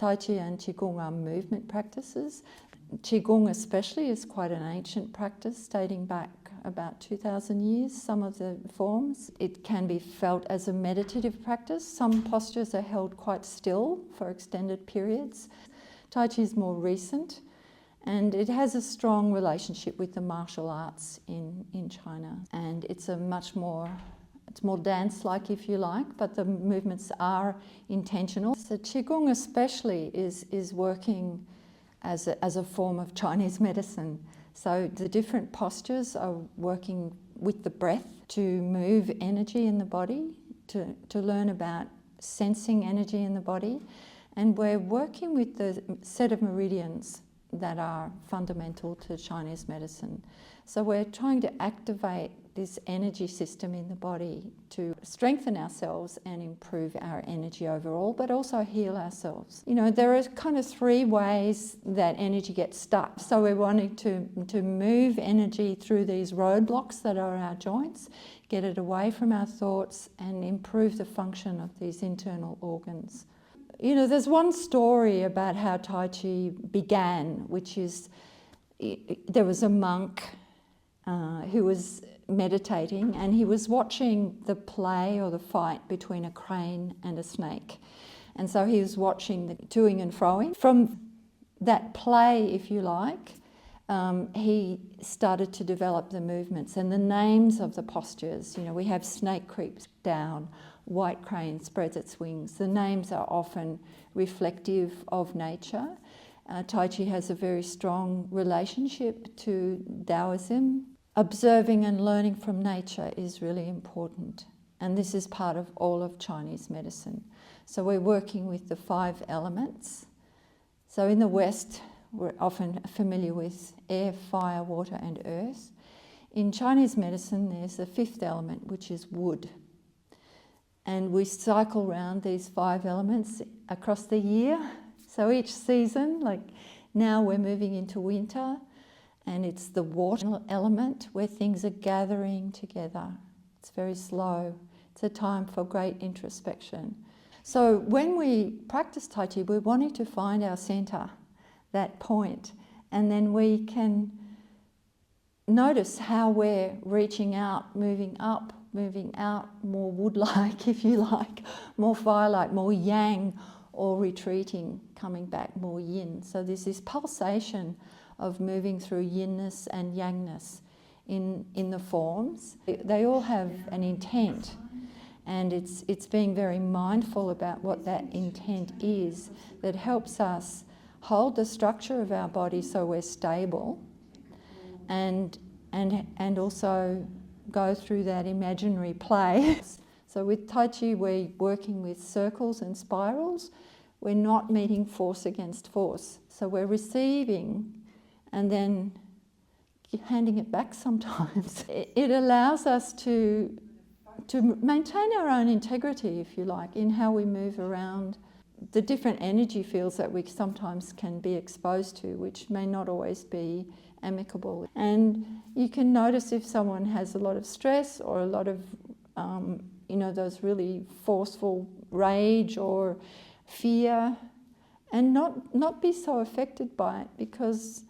Tai Chi and Qigong are movement practices. Qigong especially is quite an ancient practice dating back about 2,000 years, some of the forms. It can be felt as a meditative practice. Some postures are held quite still for extended periods. Tai Chi is more recent, and it has a strong relationship with the martial arts in China. And it's more dance-like, if you like, but the movements are intentional. So Qigong especially is working as a form of Chinese medicine. So the different postures are working with the breath to move energy in the body, to learn about sensing energy in the body. And we're working with the set of meridians that are fundamental to Chinese medicine. So we're trying to activate this energy system in the body to strengthen ourselves and improve our energy overall, but also heal ourselves. You know, there are kind of three ways that energy gets stuck. So we're wanting to move energy through these roadblocks that are our joints, get it away from our thoughts, and improve the function of these internal organs. You know, there's one story about how Tai Chi began, which is there was a monk who was meditating, and he was watching the play or the fight between a crane and a snake. And so he was watching the toing and froing. From that play, if you like, he started to develop the movements and the names of the postures. You know, we have snake creeps down, white crane spreads its wings. The names are often reflective of nature. Tai Chi has a very strong relationship to Taoism. Observing and learning from nature is really important, and this is part of all of Chinese medicine. So we're working with the 5 elements. So in the West, we're often familiar with air, fire, water and earth. In Chinese medicine, there's the 5th element, which is wood. And we cycle around these 5 elements across the year. So each season, like now we're moving into winter, and it's the water element where things are gathering together. It's very slow. It's a time for great introspection. So when we practice Tai Chi, we're wanting to find our center, that point, and then we can notice how we're reaching out, moving up, moving out, more wood-like, if you like, more fire-like, more yang, or retreating, coming back, more yin. So there's this pulsation of moving through yinness and yangness in the forms. They all have an intent, and it's being very mindful about what that intent is that helps us hold the structure of our body so we're stable, and also go through that imaginary play. So with Tai Chi, we're working with circles and spirals. We're not meeting force against force. So we're receiving and then handing it back sometimes. It allows us to maintain our own integrity, if you like, in how we move around the different energy fields that we sometimes can be exposed to, which may not always be amicable. And you can notice if someone has a lot of stress or a lot of, you know, those really forceful rage or fear, and not be so affected by it, because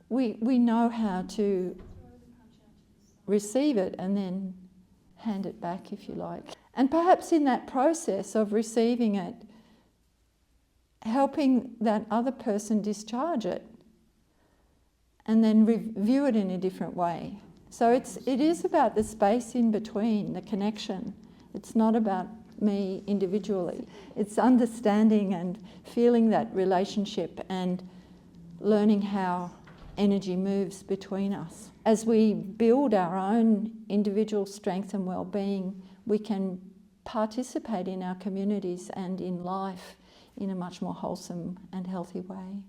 we know how to receive it and then hand it back, if you like. And perhaps in that process of receiving it, helping that other person discharge it and then view it in a different way. So it is about the space in between, the connection. It's not about me individually. It's understanding and feeling that relationship and learning how energy moves between us. As we build our own individual strength and well-being, we can participate in our communities and in life in a much more wholesome and healthy way.